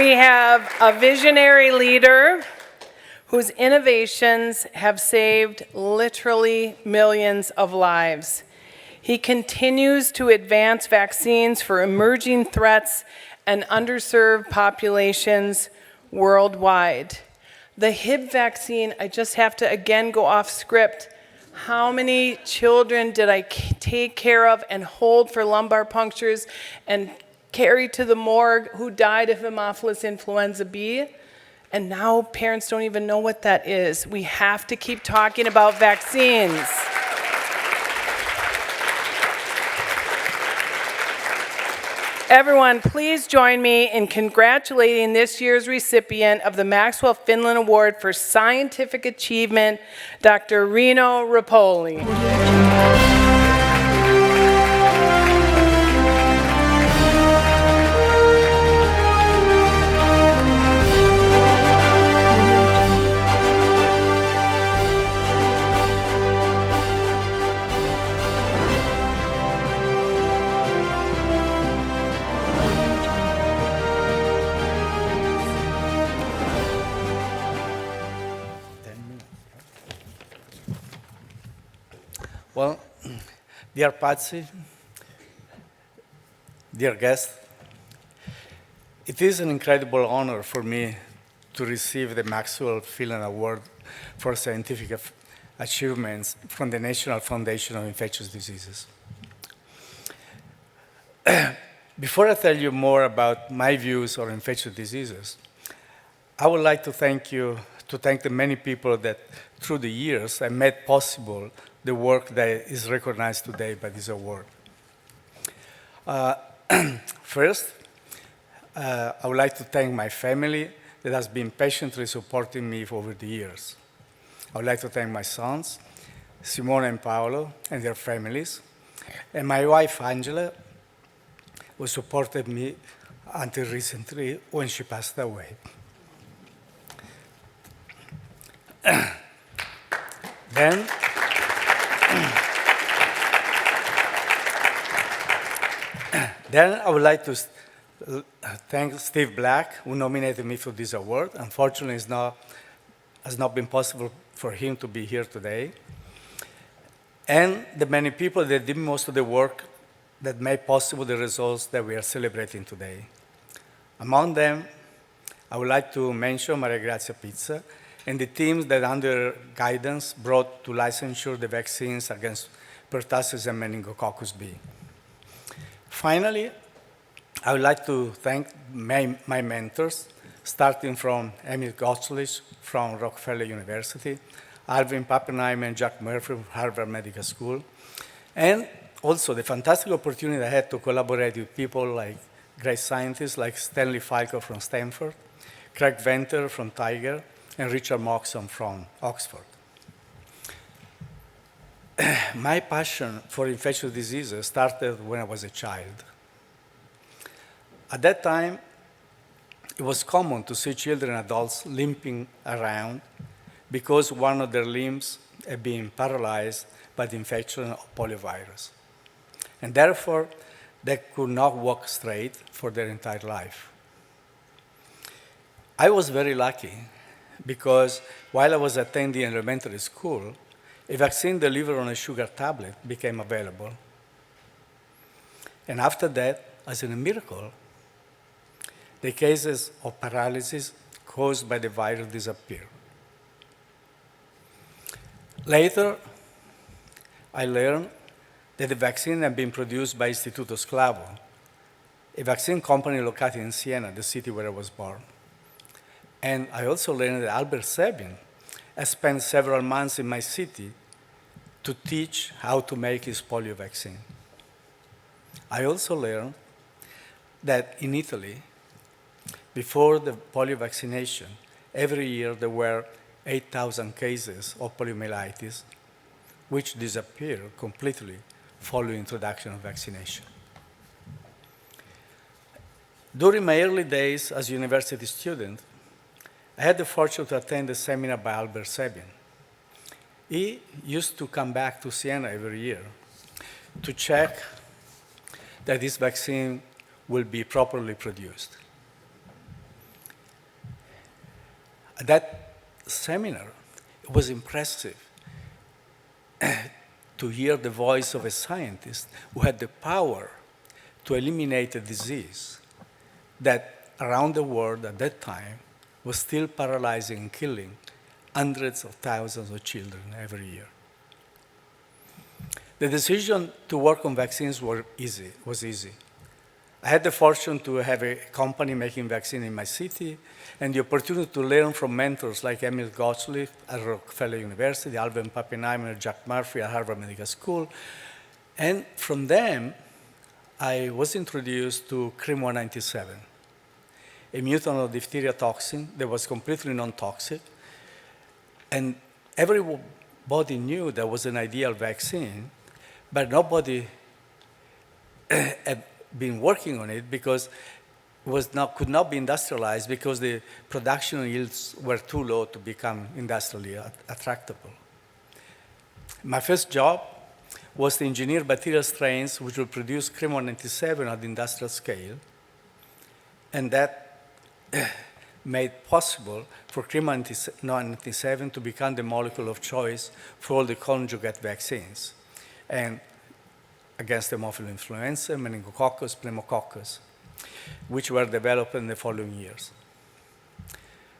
We have a visionary leader whose innovations have saved literally millions of lives. He continues to advance vaccines for emerging threats and underserved populations worldwide. The Hib vaccine, I just have to again go off script. How many children did I take care of and hold for lumbar punctures and carry to the morgue who died of Haemophilus influenza B? And now parents don't even know what that is. We have to keep talking about vaccines. Everyone, please join me in congratulating this year's recipient of the Maxwell Finland Award for Scientific Achievement, Dr. Rino Rappuoli. Well, dear Patsy, dear guest, it is an incredible honor for me to receive the Maxwell Finland Award for Scientific Achievements from the National Foundation of Infectious Diseases. Before I tell you more about my views on infectious diseases, I would like to thank the many people that through the years have made possible the work that is recognized today by this award. First, I would like to thank my family that has been patiently supporting me over the years. I would like to thank my sons, Simone and Paolo, and their families, and my wife, Angela, who supported me until recently when she passed away. Then I would like to thank Steve Black, who nominated me for this award. Unfortunately, it has not been possible for him to be here today. And the many people that did most of the work that made possible the results that we are celebrating today. Among them, I would like to mention Maria Grazia Pizza and the teams that under guidance brought to licensure the vaccines against pertussis and meningococcus B. Finally, I would like to thank my mentors, starting from Emil Gottschlich from Rockefeller University, Alvin Pappenheim and Jack Murphy from Harvard Medical School, and also the fantastic opportunity I had to collaborate with people like great scientists like Stanley Falco from Stanford, Craig Venter from Tiger, and Richard Moxon from Oxford. My passion for infectious diseases started when I was a child. At that time, it was common to see children and adults limping around because one of their limbs had been paralyzed by the infection of poliovirus. And therefore, they could not walk straight for their entire life. I was very lucky because while I was attending elementary school, a vaccine delivered on a sugar tablet became available. And after that, as in a miracle, the cases of paralysis caused by the virus disappeared. Later, I learned that the vaccine had been produced by Istituto Sclavo, a vaccine company located in Siena, the city where I was born. And I also learned that Albert Sabin has spent several months in my city to teach how to make his polio vaccine. I also learned that in Italy, before the polio vaccination, every year there were 8,000 cases of poliomyelitis, which disappeared completely following introduction of vaccination. During my early days as a university student, I had the fortune to attend a seminar by Albert Sabin. He used to come back to Siena every year to check that this vaccine will be properly produced. At that seminar, it was impressive to hear the voice of a scientist who had the power to eliminate a disease that around the world at that time was still paralyzing and killing hundreds of thousands of children every year. The decision to work on vaccines was easy. I had the fortune to have a company making vaccines in my city and the opportunity to learn from mentors like Emil Gottschalk at Rockefeller University, Alvin Pappenheimer, and Jack Murphy at Harvard Medical School. And from them, I was introduced to CRIM-197, a mutant of diphtheria toxin that was completely non-toxic. And everybody knew that was an ideal vaccine, but nobody had been working on it because it could not be industrialized because the production yields were too low to become industrially attractable. My first job was to engineer bacterial strains which would produce CRIM-197 at the industrial scale, and that made possible for CRIM-197 to become the molecule of choice for all the conjugate vaccines, and against Haemophilus influenza, meningococcus, pneumococcus, which were developed in the following years.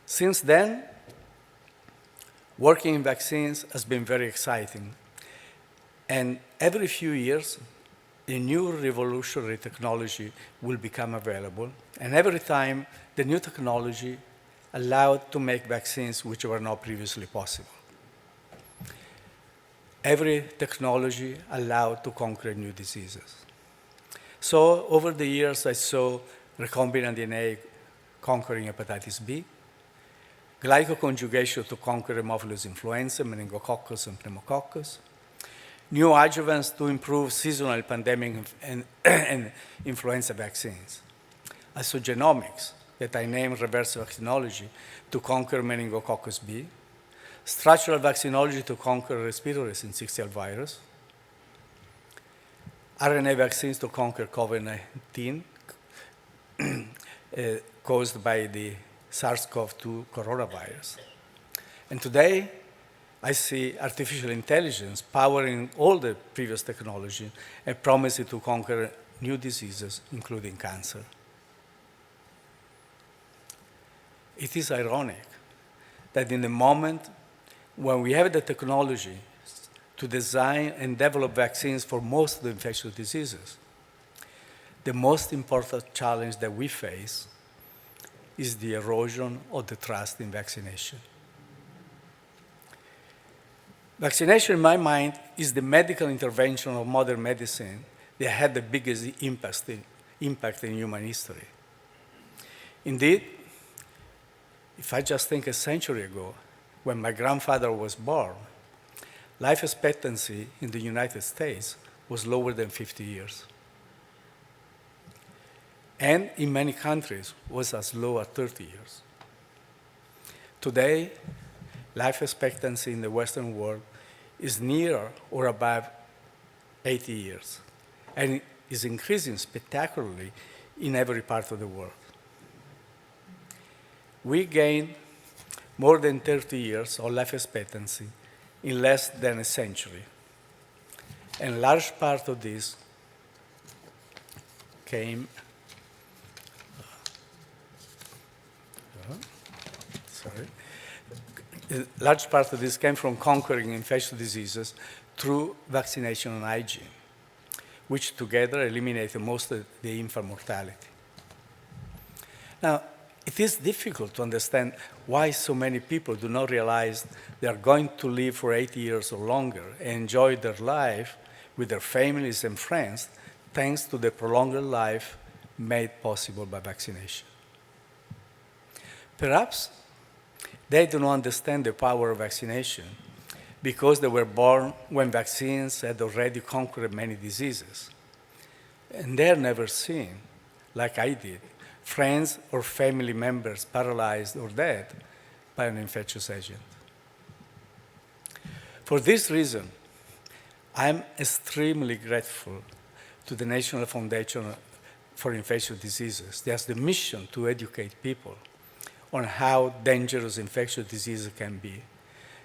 Since then, working in vaccines has been very exciting. And every few years, a new revolutionary technology will become available. And every time, the new technology allowed to make vaccines which were not previously possible. Every technology allowed to conquer new diseases. So over the years, I saw recombinant DNA conquering hepatitis B, glycoconjugation to conquer Haemophilus influenza, meningococcus, and pneumococcus, new adjuvants to improve seasonal pandemic and influenza vaccines. I saw genomics, that I named reverse vaccinology, to conquer meningococcus B, structural vaccinology to conquer respiratory syncytial virus, RNA vaccines to conquer COVID-19 caused by the SARS-CoV-2 coronavirus. And today, I see artificial intelligence powering all the previous technology and promising to conquer new diseases, including cancer. It is ironic that in the moment when we have the technology to design and develop vaccines for most of the infectious diseases, the most important challenge that we face is the erosion of the trust in vaccination. Vaccination, in my mind, is the medical intervention of modern medicine that had the biggest impact in human history. Indeed, if I just think a century ago, when my grandfather was born, life expectancy in the United States was lower than 50 years. And in many countries was as low as 30 years. Today, life expectancy in the Western world is near or above 80 years, and it is increasing spectacularly in every part of the world. We gained more than 30 years of life expectancy in less than a century. And a large part of this came a large part of this came from conquering infectious diseases through vaccination and hygiene, which together eliminated most of the infant mortality. Now, it is difficult to understand why so many people do not realize they are going to live for 80 years or longer and enjoy their life with their families and friends thanks to the prolonged life made possible by vaccination. Perhaps they do not understand the power of vaccination because they were born when vaccines had already conquered many diseases. And they are never seen, like I did, friends or family members paralyzed or dead by an infectious agent. For this reason, I'm extremely grateful to the National Foundation for Infectious Diseases that has the mission to educate people on how dangerous infectious diseases can be.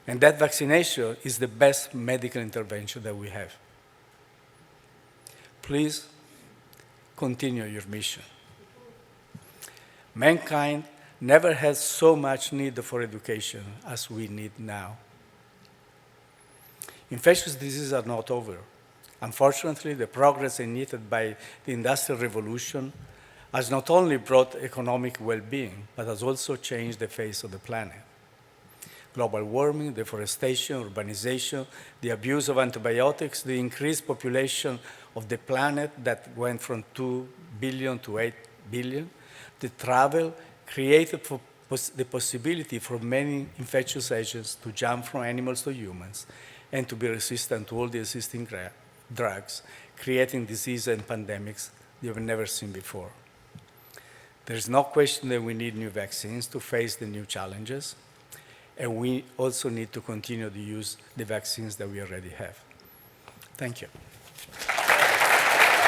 And that vaccination is the best medical intervention that we have. Please continue your mission. Mankind never had so much need for education as we need now. Infectious diseases are not over. Unfortunately, the progress initiated by the Industrial Revolution has not only brought economic well-being, but has also changed the face of the planet. Global warming, deforestation, urbanization, the abuse of antibiotics, the increased population of the planet that went from 2 billion to 8 billion, the travel created the possibility for many infectious agents to jump from animals to humans and to be resistant to all the existing drugs, creating disease and pandemics you've never seen before. There is no question that we need new vaccines to face the new challenges, and we also need to continue to use the vaccines that we already have. Thank you.